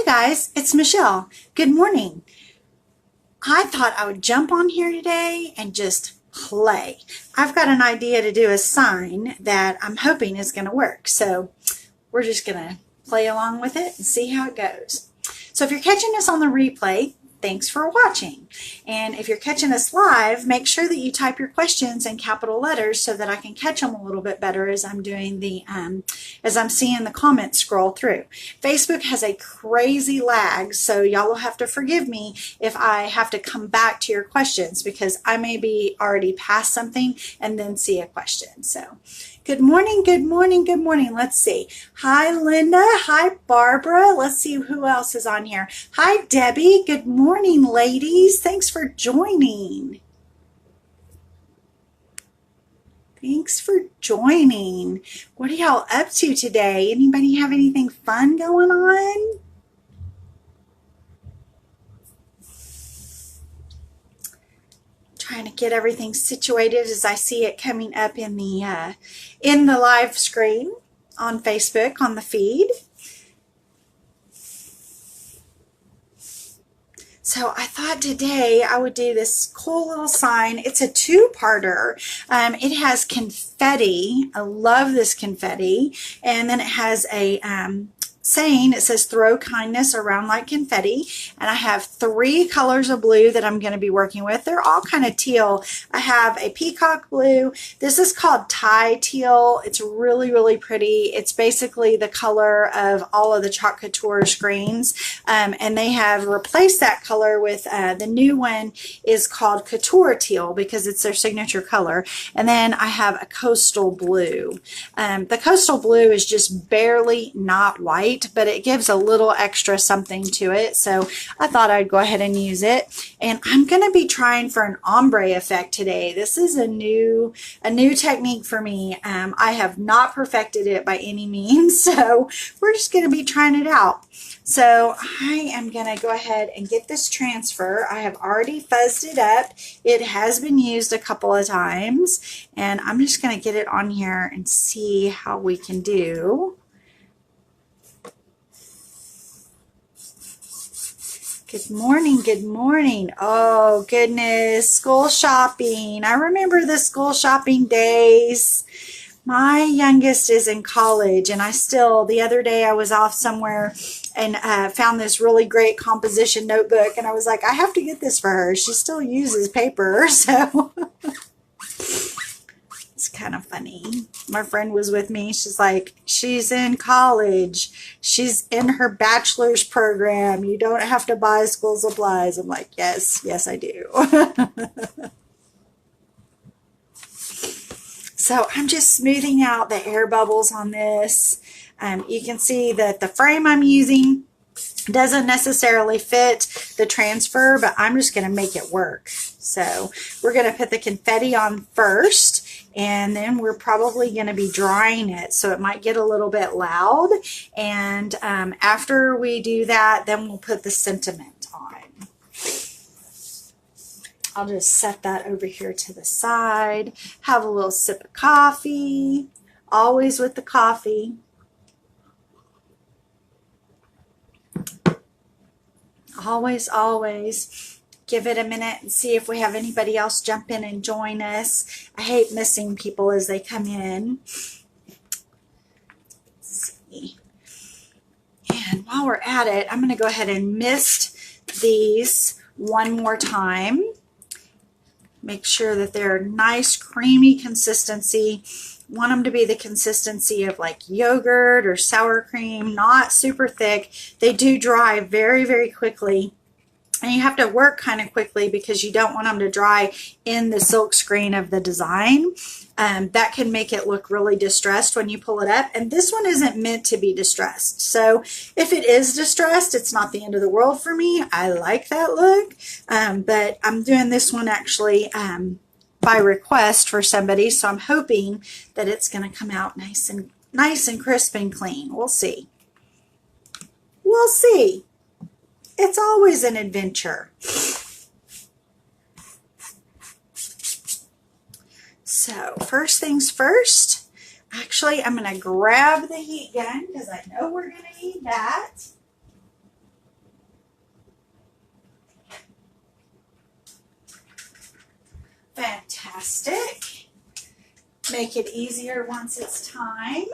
Guys, it's Michelle. Good morning. I thought I would jump on here today and just play. I've got an idea to do a sign that I'm hoping is going to work. So we're just going to play along with it and see how it goes. So if you're catching us on the replay, thanks for watching. And if you're catching us live, make sure that you type your questions in capital letters so that I can catch them a little bit better as I'm doing the, as I'm seeing the comments scroll through. Facebook has a crazy lag, so y'all will have to forgive me if I have to come back to your questions because I may be already past something and then see a question. So good morning, good morning, good morning. Let's see. Hi, Linda. Hi, Barbara. Let's see who else is on here. Hi, Debbie. Good morning, ladies. Thanks for joining. Thanks for joining. What are y'all up to today? Anybody have anything fun going on? Trying to get everything situated as I see it coming up in the live screen on Facebook on the feed. So I thought today I would do this cool little sign. It's a two-parter. It has confetti. I love this confetti. And then it has a saying, it says throw kindness around like confetti, and I have 3 colors of blue that I'm going to be working with. They're all kind of teal. I have a peacock blue. This is called Thai teal. It's really pretty. It's basically the color of all of the Chalk Couture screens, and they have replaced that color with the new one is called Couture teal because it's their signature color. And then I have a coastal blue. The coastal blue is just barely not white, but it gives a little extra something to it, so I thought I'd go ahead and use it. And I'm going to be trying for an ombre effect today. This is a new technique for me. I have not perfected it by any means, so we're just going to be trying it out. So I am going to go ahead and get this transfer. I have already fuzzed it up. It has been used a couple of times, and I'm just going to get it on here and see how we can do. Good morning, good morning. Oh, goodness, school shopping. I remember the school shopping days. My youngest is in college, and the other day I was off somewhere and found this really great composition notebook, and I was like, I have to get this for her. She still uses paper, so it's kind of funny. My friend was with me. She's like, she's in college. She's in her bachelor's program. You don't have to buy school supplies. I'm like, yes, I do. So I'm just smoothing out the air bubbles on this. You can see that the frame I'm using doesn't necessarily fit the transfer, but I'm just going to make it work. So we're going to put the confetti on first, and then we're probably going to be drying it, so it might get a little bit loud. And after we do that, then we'll put the sentiment on. I'll just set that over here to the side. Have a little sip of coffee, always with the coffee. Always give it a minute and see if we have anybody else jump in and join us. I hate missing people as they come in. Let's see. And while we're at it, I'm going to go ahead and mist these one more time. Make sure that they're nice creamy consistency. Want them to be the consistency of like yogurt or sour cream, not super thick. They do dry very quickly, and you have to work kind of quickly because you don't want them to dry in the silk screen of the design. That can make it look really distressed when you pull it up, and this one isn't meant to be distressed. So if it is distressed, it's not the end of the world for me. I like that look, but I'm doing this one actually by request for somebody, so I'm hoping that it's going to come out nice and crisp and clean. We'll see. We'll see. It's always an adventure. So first things first, actually I'm going to grab the heat gun because I know we're going to need that. Fantastic. Make it easier once it's time.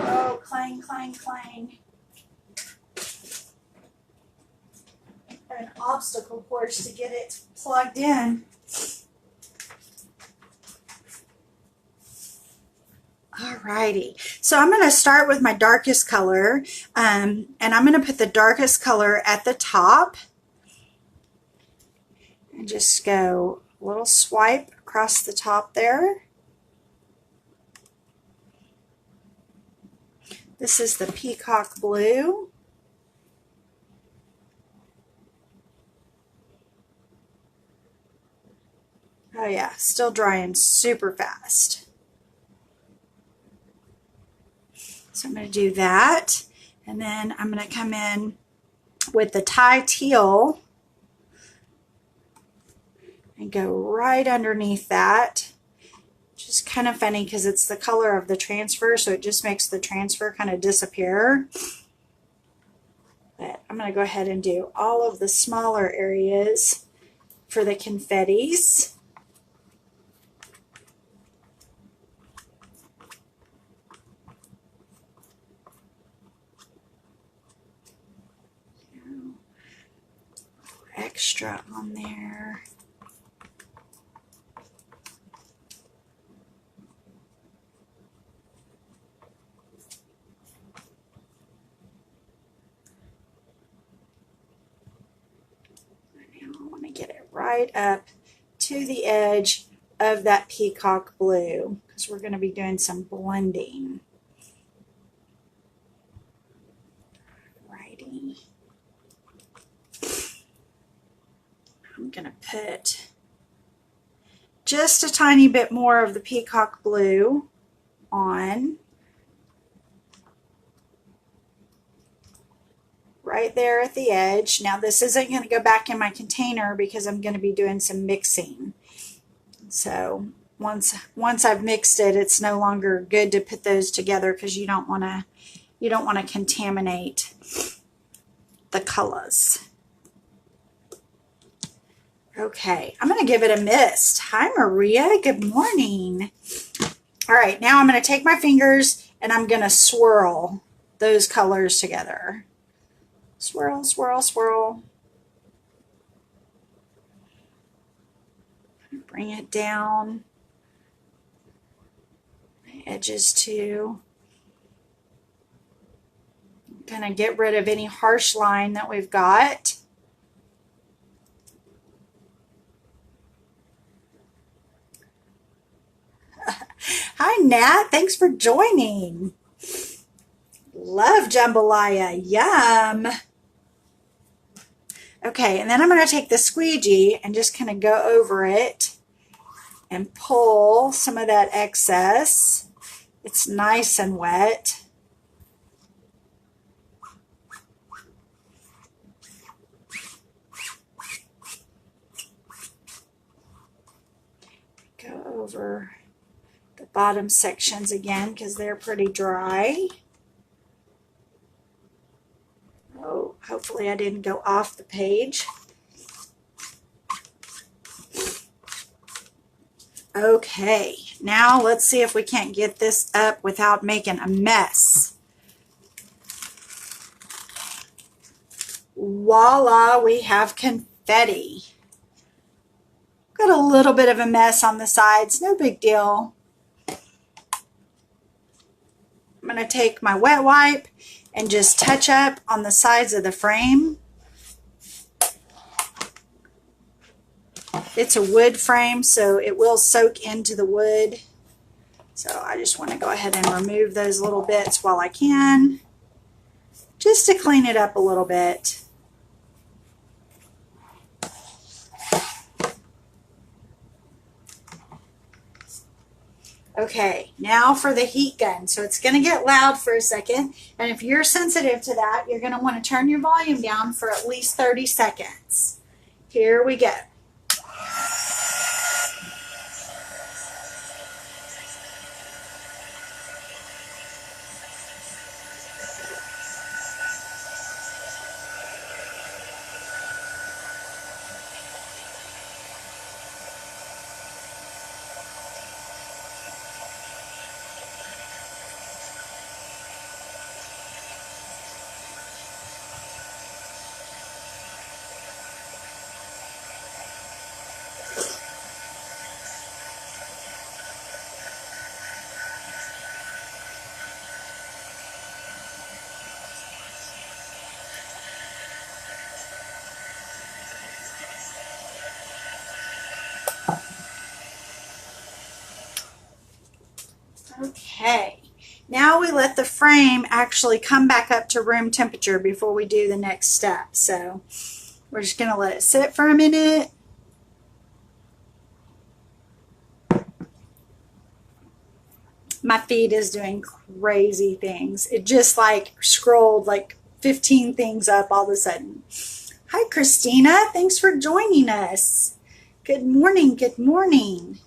Oh, clang, clang, clang. An obstacle course to get it plugged in. Alrighty, so I'm going to start with my darkest color, and I'm going to put the darkest color at the top and just go a little swipe across the top there. This is the peacock blue. Oh yeah, still drying super fast. So I'm going to do that, and then I'm going to come in with the Thai teal and go right underneath that. Just kind of funny because it's the color of the transfer, so it just makes the transfer kind of disappear. But I'm going to go ahead and do all of the smaller areas for the confettis. Extra on there. Now I want to get it right up to the edge of that peacock blue because we're going to be doing some blending. Righty. I'm going to put just a tiny bit more of the peacock blue on right there at the edge. Now this isn't going to go back in my container because I'm going to be doing some mixing. So once I've mixed it, it's no longer good to put those together because you don't want to contaminate the colors. Okay, I'm going to give it a mist. Hi, Maria. Good morning. All right, now I'm going to take my fingers and I'm going to swirl those colors together. Swirl, swirl, swirl. Bring it down. Edges too. Kind of get rid of any harsh line that we've got. Hi, Nat. Thanks for joining. Love jambalaya. Yum. Okay, and then I'm going to take the squeegee and just kind of go over it and pull some of that excess. It's nice and wet. Go over the bottom sections again because they're pretty dry. Oh, hopefully I didn't go off the page. Okay, now let's see if we can't get this up without making a mess. Voila, we have confetti. Got a little bit of a mess on the sides, no big deal. I'm going to take my wet wipe and just touch up on the sides of the frame. It's a wood frame, so it will soak into the wood. So I just want to go ahead and remove those little bits while I can, just to clean it up a little bit. Okay, now for the heat gun. So it's going to get loud for a second, and if you're sensitive to that, you're going to want to turn your volume down for at least 30 seconds. Here we go. Okay, now we let the frame actually come back up to room temperature before we do the next step. So we're just going to let it sit for a minute. My feed is doing crazy things. It just like scrolled like 15 things up all of a sudden. Hi, Christina. Thanks for joining us. Good morning. Good morning.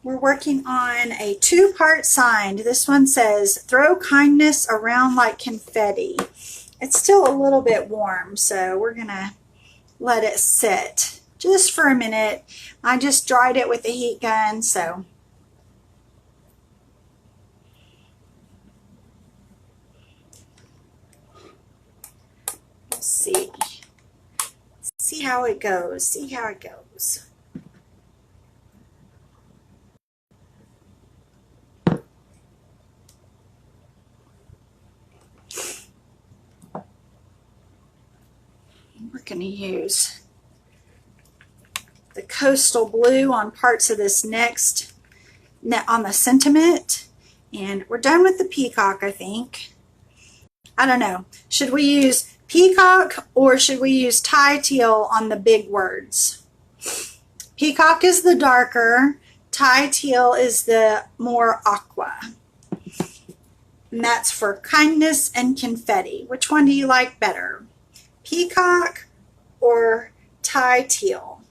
We're working on a two-part sign. This one says, throw kindness around like confetti. It's still a little bit warm, so we're going to let it sit just for a minute. I just dried it with the heat gun, so we'll see. See how it goes. See how it goes. We're going to use the coastal blue on parts of this next, on the sentiment. And we're done with the peacock, I think. I don't know. Should we use peacock or should we use tie teal on the big words? Peacock is the darker. Tie teal is the more aqua. And that's for kindness and confetti. Which one do you like better? Peacock or tie teal?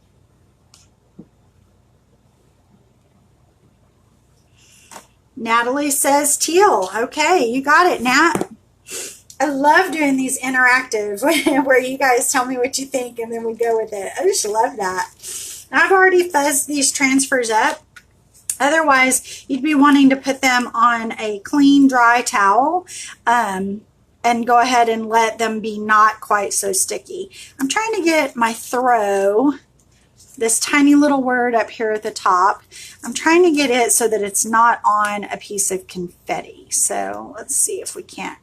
Natalie says teal. Okay, you got it, Nat. I love doing these interactive where you guys tell me what you think and then we go with it. I just love that. I've already fuzzed these transfers up. Otherwise, you'd be wanting to put them on a clean, dry towel and go ahead and let them be not quite so sticky. I'm trying to get my throw, this tiny little word up here at the top. I'm trying to get it so that it's not on a piece of confetti. So let's see if we can't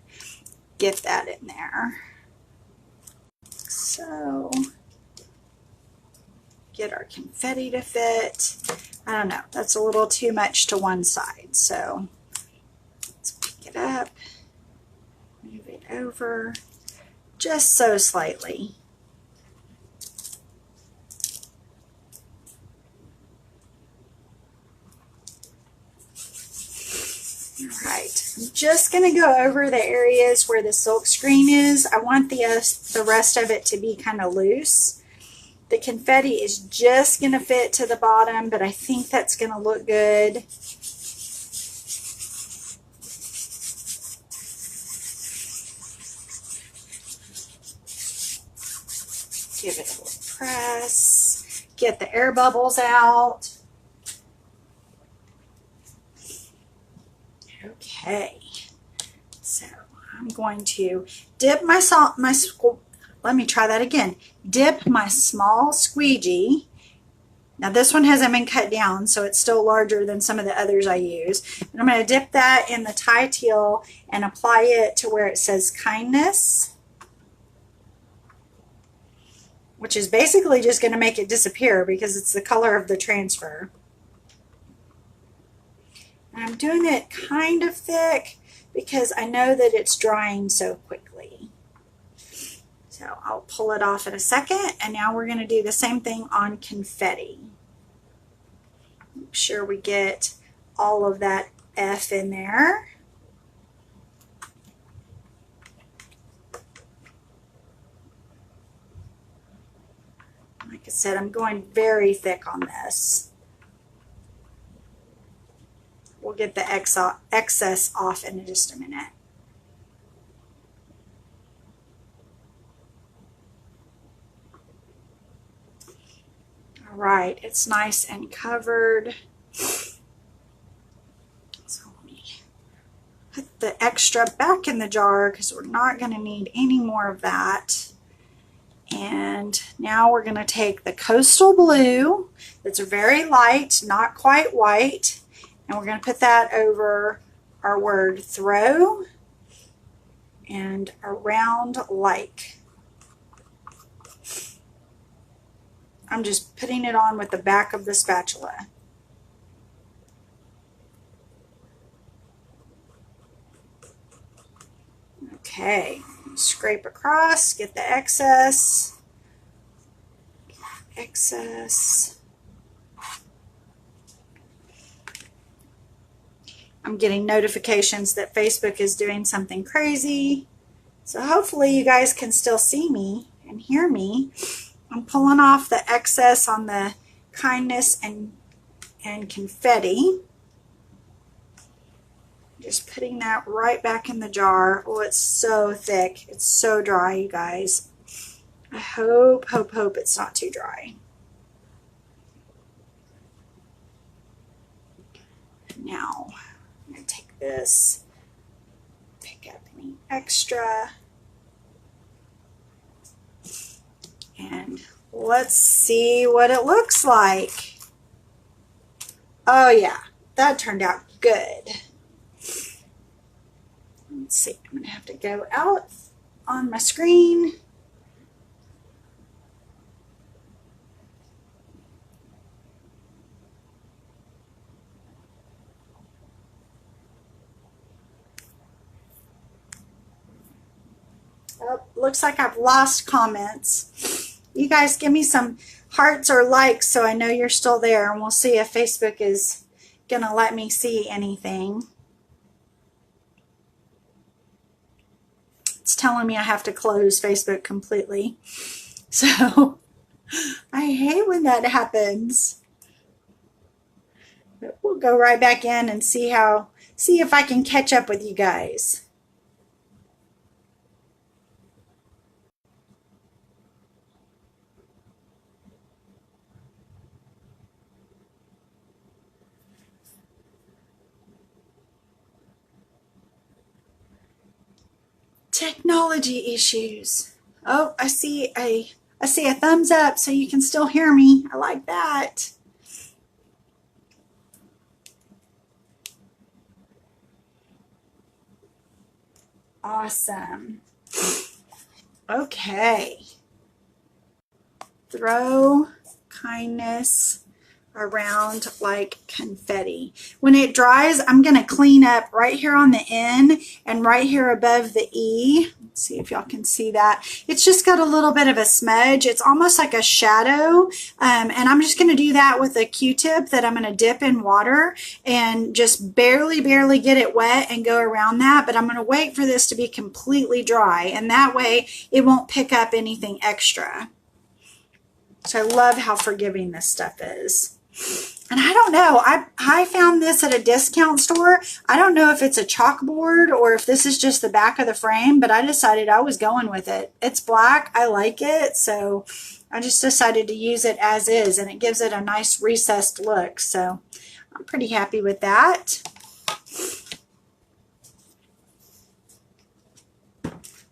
get that in there. So get our confetti to fit. I don't know, that's a little too much to one side. So let's pick it up, move it over just so slightly. All right, I'm just going to go over the areas where the silk screen is. I want the rest of it to be kind of loose. The confetti is just going to fit to the bottom, but I think that's going to look good. Give it a little press. Get the air bubbles out. Okay, so I'm going to dip let me try that again. Dip my small squeegee. Now this one hasn't been cut down, so it's still larger than some of the others I use. And I'm going to dip that in the tie teal and apply it to where it says kindness, which is basically just going to make it disappear because it's the color of the transfer. And I'm doing it kind of thick because I know that it's drying so quickly. So I'll pull it off in a second, and now we're going to do the same thing on confetti. Make sure we get all of that F in there. Like I said, I'm going very thick on this. We'll get the excess off in just a minute. All right, it's nice and covered. So let me put the extra back in the jar because we're not going to need any more of that. And now we're going to take the coastal blue that's very light, not quite white, and we're going to put that over our word throw and around like. I'm just putting it on with the back of the spatula. Okay, scrape across, get the excess. I'm getting notifications that Facebook is doing something crazy. So hopefully you guys can still see me and hear me. I'm pulling off the excess on the kindness and confetti. Just putting that right back in the jar. Oh, it's so thick. It's so dry, you guys. I hope it's not too dry. Now, I'm going to take this, pick up any extra, and let's see what it looks like. Oh yeah, that turned out good. Let's see, I'm going to have to go out on my screen. Oh, looks like I've lost comments. You guys give me some hearts or likes so I know you're still there, and we'll see if Facebook is going to let me see anything. It's telling me I have to close Facebook completely. So I hate when that happens. But we'll go right back in and see if I can catch up with you guys. Technology issues. Oh, I see a thumbs up so you can still hear me. I like that. Awesome. Okay. Throw kindness around like confetti. When it dries, I'm going to clean up right here on the N and right here above the E. Let's see if y'all can see that. It's just got a little bit of a smudge. It's almost like a shadow. And I'm just going to do that with a Q-tip that I'm going to dip in water and just barely get it wet and go around that. But I'm going to wait for this to be completely dry. And that way it won't pick up anything extra. So I love how forgiving this stuff is. And I don't know, I found this at a discount store. I don't know if it's a chalkboard or if this is just the back of the frame, but I decided I was going with it. It's black, I like it, so I just decided to use it as is, and it gives it a nice recessed look. So I'm pretty happy with that.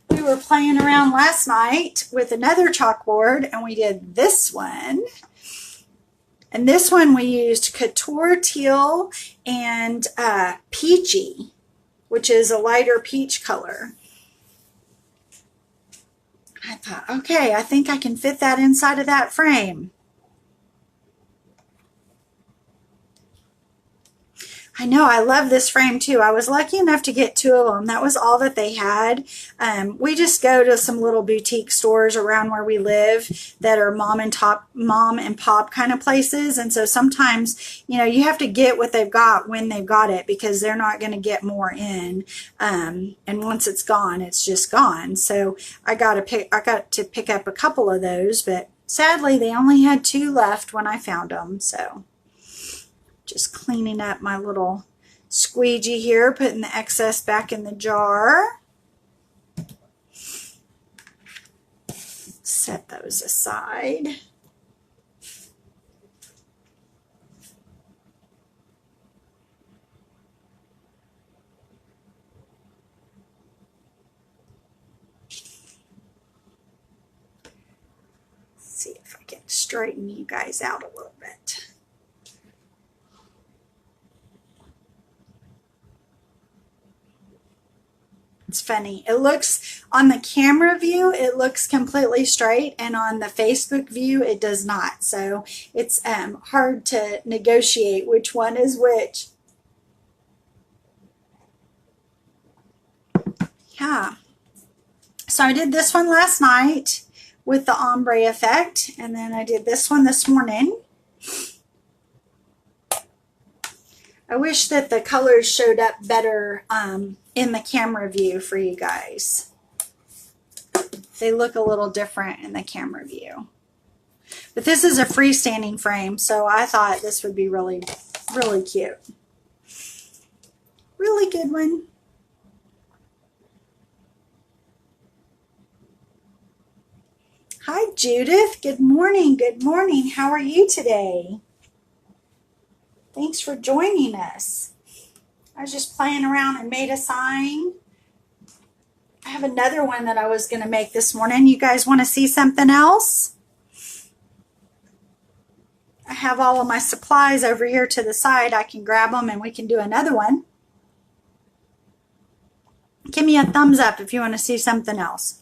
We were playing around last night with another chalkboard, and we did this one. And this one we used Couture Teal and Peachy, which is a lighter peach color. I thought, okay, I think I can fit that inside of that frame. I know, I love this frame too. I was lucky enough to get 2 of them. That was all that they had. We just go to some little boutique stores around where we live that are mom and pop kind of places. And so sometimes, you know, you have to get what they've got when they've got it, because they're not going to get more in. And once it's gone, it's just gone. So I got to pick up a couple of those, but sadly they only had 2 left when I found them. So just cleaning up my little squeegee here, putting the excess back in the jar. Set those aside. See if I can straighten you guys out a little bit. It's funny. It looks, on the camera view, it looks completely straight, and on the Facebook view, it does not. So it's hard to negotiate which one is which. Yeah. So I did this one last night with the ombre effect, and then I did this one this morning. I wish that the colors showed up better in the camera view for you guys. They look a little different in the camera view. But this is a freestanding frame, so I thought this would be really, really cute. Really good one. Hi, Judith. Good morning. Good morning. How are you today? Thanks for joining us. I was just playing around and made a sign. I have another one that I was going to make this morning. You guys want to see something else? I have all of my supplies over here to the side. I can grab them and we can do another one. Give me a thumbs up if you want to see something else.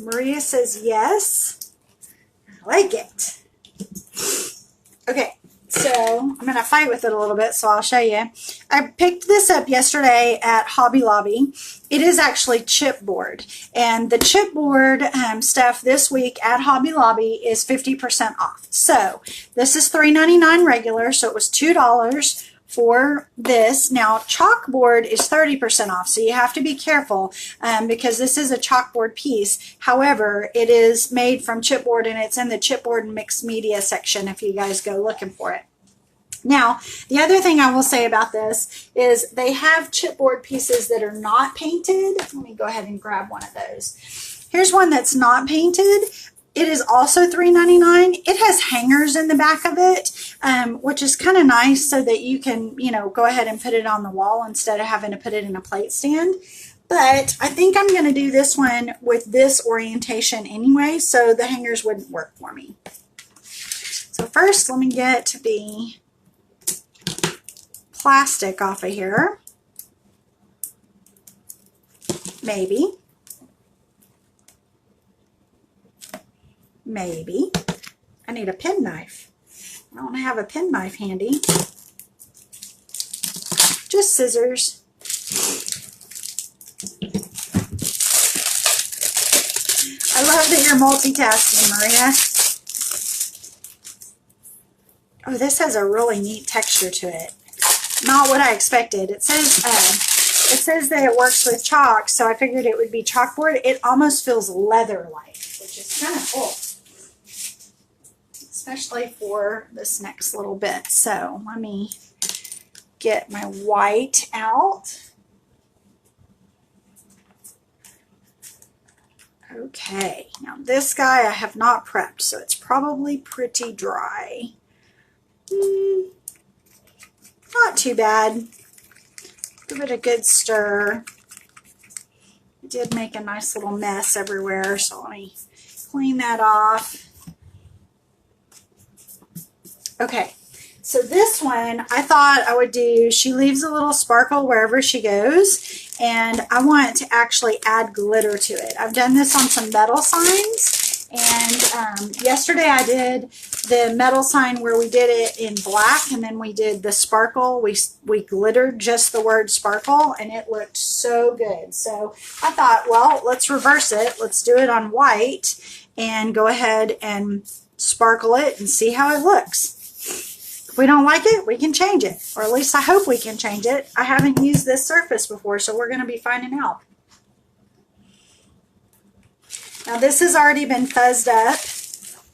Maria says yes. I like it. Okay, so I'm going to fight with it a little bit, so I'll show you. I picked this up yesterday at Hobby Lobby. It is actually chipboard, and the chipboard stuff this week at Hobby Lobby is 50% off. So this is $3.99 regular, so it was $2 for this. Now chalkboard is 30% off, so you have to be careful because this is a chalkboard piece. However, it is made from chipboard, and it's in the chipboard and mixed media section if you guys go looking for it. Now, the other thing I will say about this is they have chipboard pieces that are not painted. Let me go ahead and grab one of those. Here's one that's not painted. It is also $3.99. It has hangers in the back of it, which is kind of nice so that you can, you know, go ahead and put it on the wall instead of having to put it in a plate stand. But I think I'm going to do this one with this orientation anyway, so the hangers wouldn't work for me. So first, let me get the plastic off of here. Maybe. Maybe. I need a penknife. I don't have a penknife handy. Just scissors. I love that you're multitasking, Maria. Oh, this has a really neat texture to it. Not what I expected. It says that it works with chalk, so I figured it would be chalkboard. It almost feels leather-like, which is kind of cool, especially for this next little bit. So let me get my white out. Okay, now this guy I have not prepped, so it's probably pretty dry. Not too bad. Give it a good stir. It did make a nice little mess everywhere, so let me clean that off. Okay, so this one I thought I would do, she leaves a little sparkle wherever she goes, and I want to actually add glitter to it. I've done this on some metal signs, and yesterday I did the metal sign where we did it in black, and then we did the sparkle. We glittered just the word sparkle, and it looked so good. So I thought, well, let's reverse it. Let's do it on white and go ahead and sparkle it and see how it looks. If we don't like it, we can change it, or at least I hope we can change it. I haven't used this surface before, so we're going to be finding out. Now this has already been fuzzed up,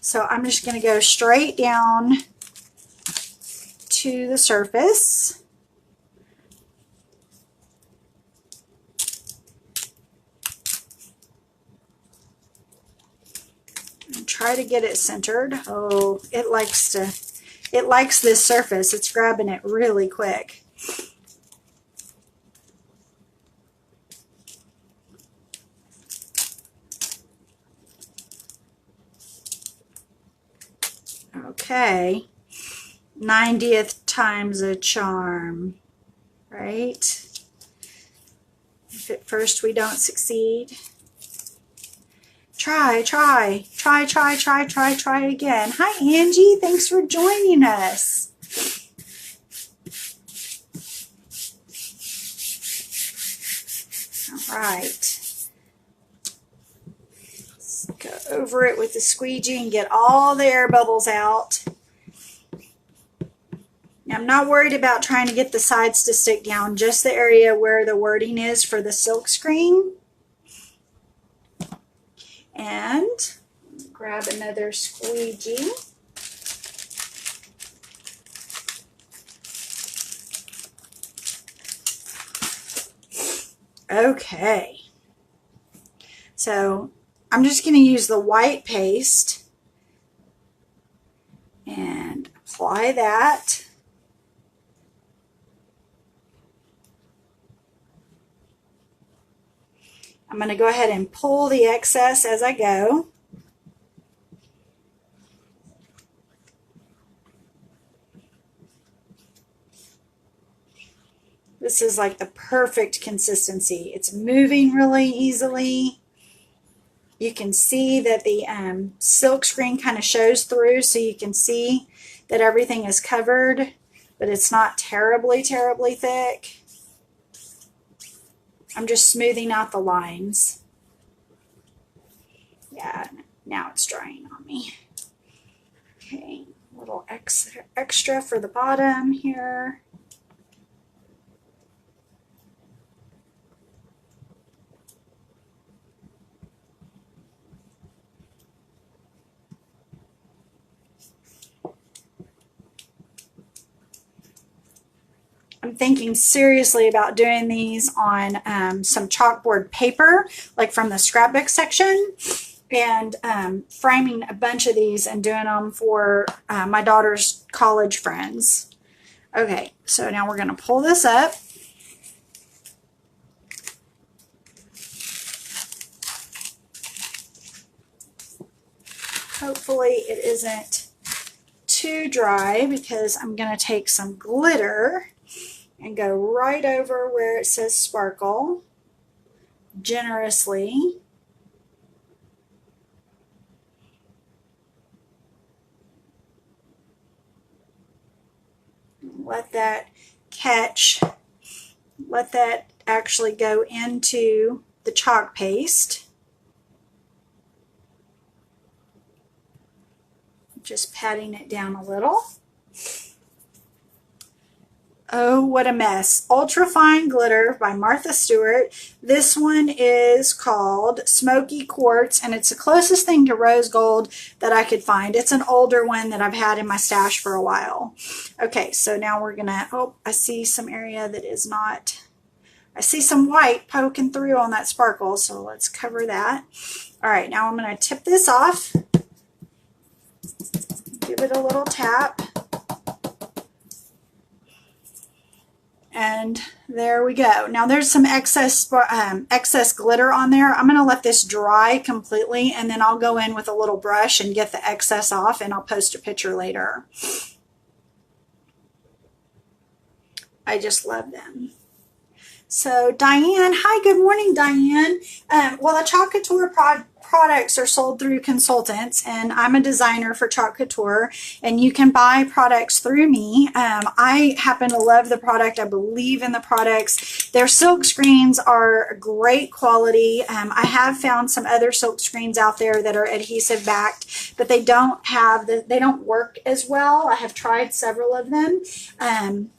so I'm just going to go straight down to the surface. And try to get it centered. Oh, it likes this surface. It's grabbing it really quick. Okay. 90th time's a charm, right? If at first we don't succeed, try again. Hi, Angie. Thanks for joining us. All right. Let's go over it with the squeegee and get all the air bubbles out. Now, I'm not worried about trying to get the sides to stick down, just the area where the wording is for the silk screen. And grab another squeegee. Okay. So I'm just going to use the white paste and apply that. I'm going to go ahead and pull the excess as I go. This is like the perfect consistency. It's moving really easily. You can see that the silk screen kind of shows through, so you can see that everything is covered, but it's not terribly thick. I'm just smoothing out the lines. Yeah, now it's drying on me. Okay, a little extra for the bottom here. I'm thinking seriously about doing these on some chalkboard paper, like from the scrapbook section, and framing a bunch of these and doing them for my daughter's college friends. Okay, so now we're going to pull this up. Hopefully it isn't too dry, because I'm going to take some glitter and go right over where it says sparkle generously. Let that catch, let that actually go into the chalk paste. Just patting it down a little. Oh, what a mess. Ultra Fine Glitter by Martha Stewart. This one is called Smoky Quartz, and it's the closest thing to rose gold that I could find. It's an older one that I've had in my stash for a while. Okay, so now we're going to, oh, I see some area that is not, I see some white poking through on that sparkle, so let's cover that. All right, now I'm going to tip this off. Give it a little tap. And there we go. Now there's some excess glitter on there. I'm going to let this dry completely, and then I'll go in with a little brush and get the excess off, and I'll post a picture later. I just love them. So Diane, hi, good morning, Diane. Well, the Chalk Couture products are sold through consultants, and I'm a designer for Chalk Couture, and you can buy products through me. I happen to love the product. I believe in the products. Their silk screens are great quality. I have found some other silk screens out there that are adhesive backed, but they don't work as well. I have tried several of them.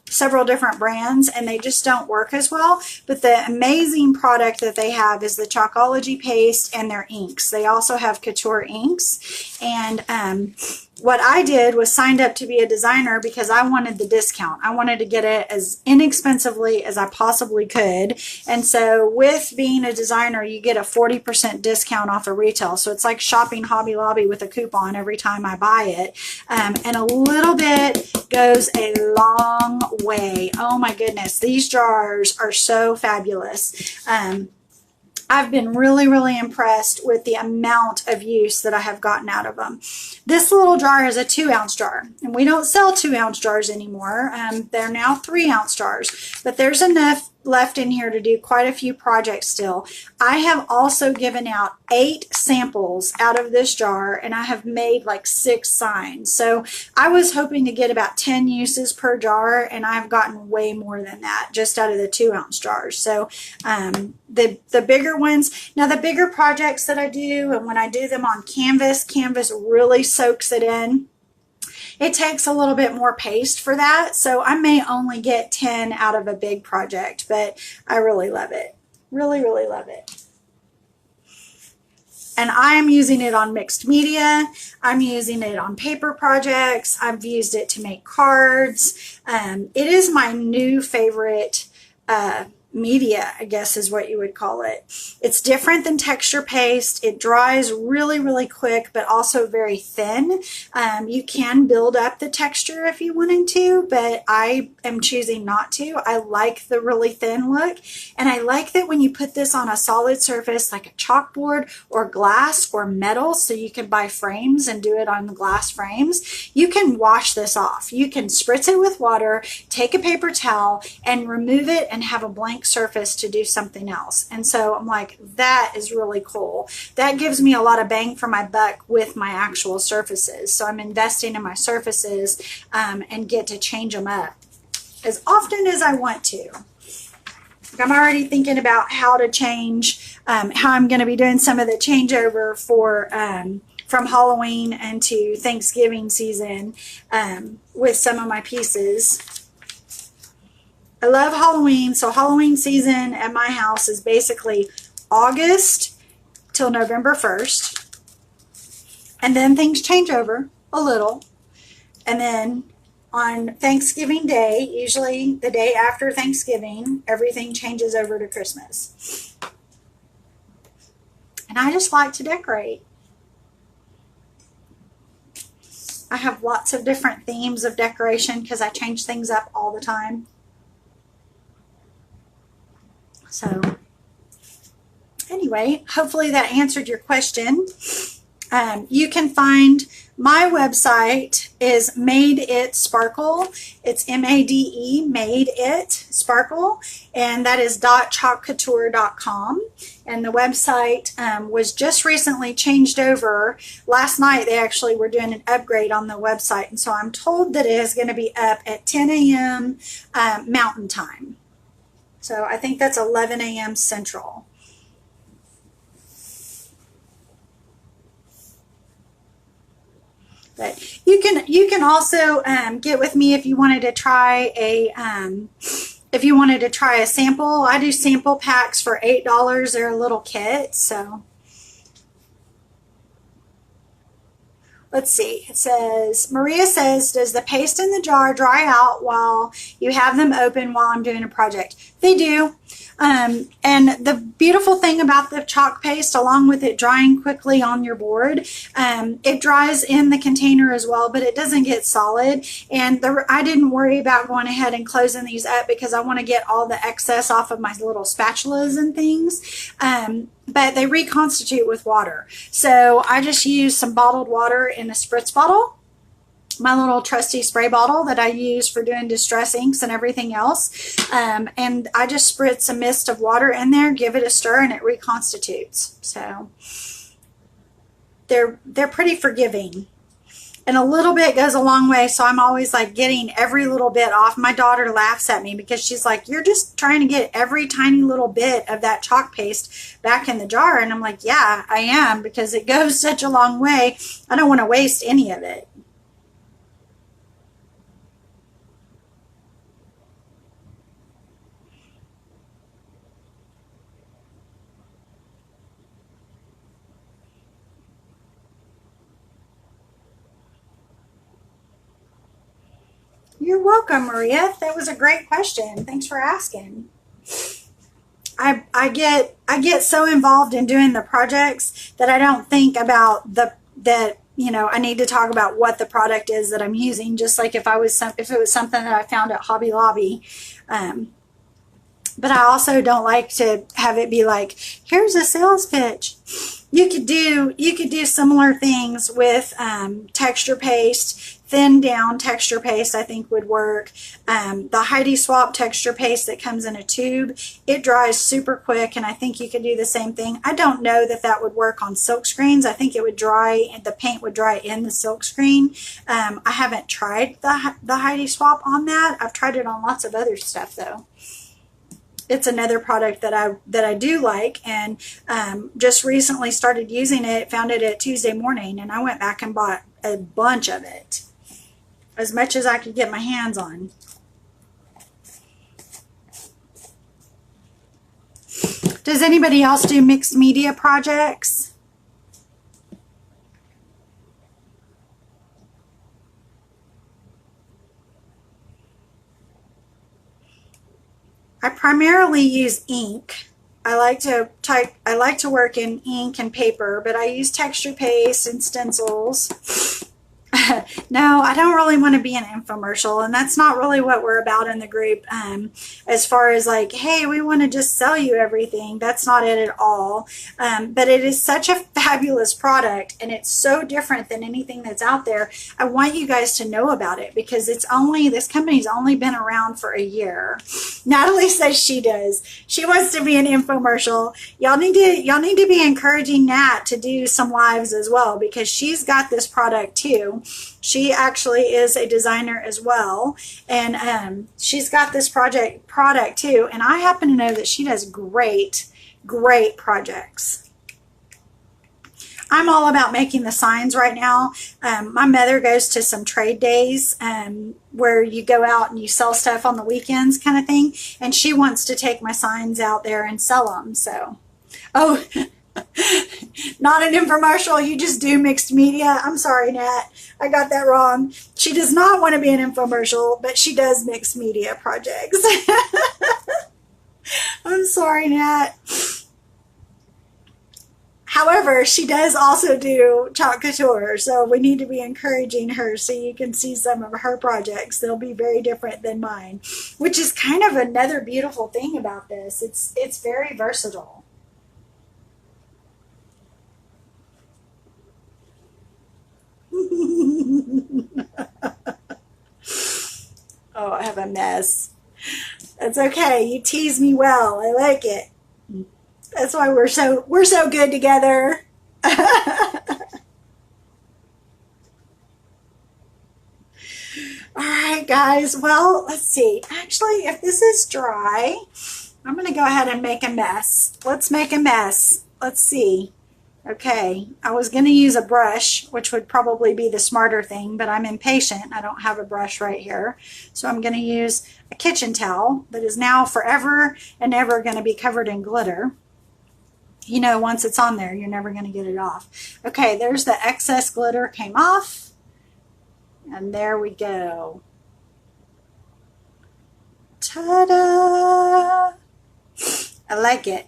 Several different brands, and they just don't work as well. But the amazing product that they have is the Chalkology paste and their inks. They also have couture inks, and what I did was signed up to be a designer because I wanted the discount. I wanted to get it as inexpensively as I possibly could. And so with being a designer, you get a 40% discount off of retail. So it's like shopping Hobby Lobby with a coupon every time I buy it. And a little bit goes a long way. Oh my goodness, these jars are so fabulous. I've been really, really impressed with the amount of use that I have gotten out of them. This little jar is a 2-ounce jar, and we don't sell 2-ounce jars anymore. They're now 3-ounce jars, but there's enough left in here to do quite a few projects still. I have also given out 8 samples out of this jar, and I have made like 6 signs. So I was hoping to get about 10 uses per jar, and I've gotten way more than that just out of the 2-ounce jars. So the bigger ones, now the bigger projects that I do, and when I do them on canvas, canvas really soaks it in. It takes a little bit more paste for that, so I may only get 10 out of a big project, but I really love it. Really, really love it. And I'm using it on mixed media. I'm using it on paper projects. I've used it to make cards. It is my new favorite media, I guess is what you would call it. It's different than texture paste. It dries really, really quick, but also very thin. You can build up the texture if you wanted to, but I am choosing not to. I like the really thin look, and I like that when you put this on a solid surface like a chalkboard or glass or metal, so you can buy frames and do it on the glass frames, you can wash this off. You can spritz it with water, take a paper towel, and remove it and have a blank surface to do something else. And so I'm like, that is really cool. That gives me a lot of bang for my buck with my actual surfaces. So I'm investing in my surfaces and get to change them up as often as I want to. I'm already thinking about how to change, how I'm going to be doing some of the changeover for from Halloween into Thanksgiving season with some of my pieces. I love Halloween, so Halloween season at my house is basically August till November 1st. And then things change over a little. And then on Thanksgiving Day, usually the day after Thanksgiving, everything changes over to Christmas. And I just like to decorate. I have lots of different themes of decoration because I change things up all the time. So anyway, hopefully that answered your question. You can find my website is Made It Sparkle. It's M-A-D-E, Made It Sparkle, and that is .chalkcouture.com. And the website was just recently changed over. Last night they actually were doing an upgrade on the website, and so I'm told that it is going to be up at 10 a.m. Mountain Time. So I think that's 11 a.m. Central. But you can also get with me if you wanted to try a sample. I do sample packs for $8. They're a little kit. So let's see. It says, Maria says, does the paste in the jar dry out while you have them open while I'm doing a project? They do. And the beautiful thing about the chalk paste, along with it drying quickly on your board, it dries in the container as well, but it doesn't get solid. And I didn't worry about going ahead and closing these up because I want to get all the excess off of my little spatulas and things. But they reconstitute with water. So I just use some bottled water in a spritz bottle, my little trusty spray bottle that I use for doing distress inks and everything else. And I just spritz a mist of water in there, give it a stir, and it reconstitutes. So they're pretty forgiving. And a little bit goes a long way, so I'm always like getting every little bit off. My daughter laughs at me because she's like, you're just trying to get every tiny little bit of that chalk paste back in the jar. And I'm like, yeah, I am, because it goes such a long way. I don't want to waste any of it. You're welcome, Maria. That was a great question. Thanks for asking. I get so involved in doing the projects that I don't think about I need to talk about what the product is that I'm using. Just like if it was something that I found at Hobby Lobby, but I also don't like to have it be like, here's a sales pitch. You could do similar things with texture paste. Thin down texture paste I think would work. The Heidi Swap texture paste that comes in a tube, it dries super quick, and I think you could do the same thing. I don't know that that would work on silk screens. I think it would dry, the paint would dry in the silk screen. I haven't tried the Heidi Swap on that. I've tried it on lots of other stuff though. It's another product that I do like, and just recently started using it, found it at Tuesday Morning, and I went back and bought a bunch of it, as much as I could get my hands on. Does anybody else do mixed media projects? I primarily use ink. I like to work in ink and paper, but I use texture paste and stencils. No, I don't really want to be an infomercial, and that's not really what we're about in the group. As far as like, hey, we want to just sell you everything. That's not it at all. But it is such a fabulous product, and it's so different than anything that's out there. I want you guys to know about it because this company's only been around for a year. Natalie says she does. She wants to be an infomercial. Y'all need to be encouraging Nat to do some lives as well, because she's got this product too. She actually is a designer as well, and she's got this product too, and I happen to know that she does great projects. I'm all about making the signs right now. My mother goes to some trade days where you go out and you sell stuff on the weekends kind of thing, and she wants to take my signs out there and sell them. So, oh, not an infomercial, you just do mixed media. I'm sorry, Nat, I got that wrong. She does not want to be an infomercial, but she does mixed media projects. I'm sorry, Nat. However, she does also do Chalk Couture, so we need to be encouraging her so you can see some of her projects. They'll be very different than mine, which is kind of another beautiful thing about this. It's very versatile. Oh, I have a mess. That's okay. You tease me well. I like it. That's why we're so good together. All right, guys. Well, let's see. Actually, if this is dry, I'm going to go ahead and make a mess. Let's make a mess. Let's see. Okay, I was going to use a brush, which would probably be the smarter thing, but I'm impatient. I don't have a brush right here. So I'm going to use a kitchen towel that is now forever and ever going to be covered in glitter. You know, once it's on there, you're never going to get it off. Okay, there's the excess glitter came off. And there we go. Ta-da! I like it.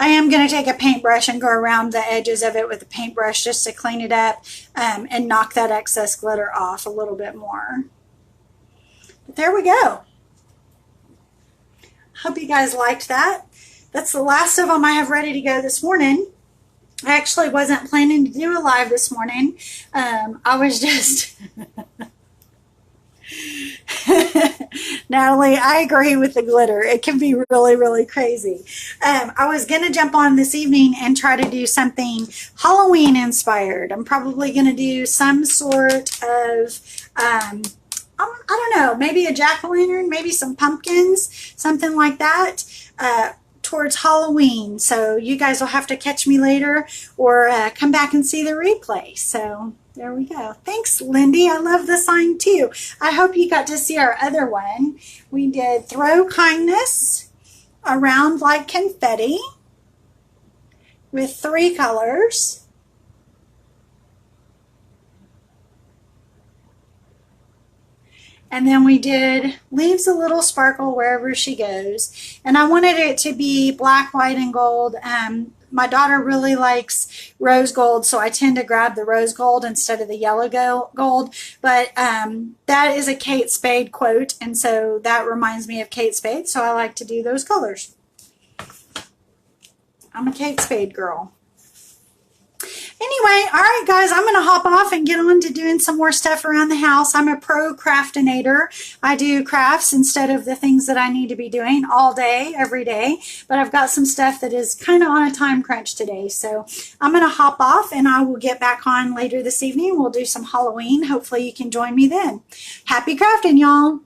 I am going to take a paintbrush and go around the edges of it with a paintbrush just to clean it up and knock that excess glitter off a little bit more. But there we go. Hope you guys liked that. That's the last of them I have ready to go this morning. I actually wasn't planning to do a live this morning. I was just... Natalie, I agree with the glitter. It can be really, really crazy. I was going to jump on this evening and try to do something Halloween inspired. I'm probably going to do some sort of, I don't know, maybe a jack-o'-lantern, maybe some pumpkins, something like that, towards Halloween. So you guys will have to catch me later or come back and see the replay. So there we go. Thanks, Lindy. I love the sign too. I hope you got to see our other one. We did Throw Kindness Around Like Confetti with 3 colors. And then we did Leaves a Little Sparkle Wherever She Goes. And I wanted it to be black, white, and gold my daughter really likes rose gold, so I tend to grab the rose gold instead of the yellow gold. But that is a Kate Spade quote, and so that reminds me of Kate Spade, so I like to do those colors. I'm a Kate Spade girl. Anyway, all right, guys, I'm going to hop off and get on to doing some more stuff around the house. I'm a procrastinator. I do crafts instead of the things that I need to be doing all day, every day. But I've got some stuff that is kind of on a time crunch today. So I'm going to hop off and I will get back on later this evening. We'll do some Halloween. Hopefully you can join me then. Happy crafting, y'all.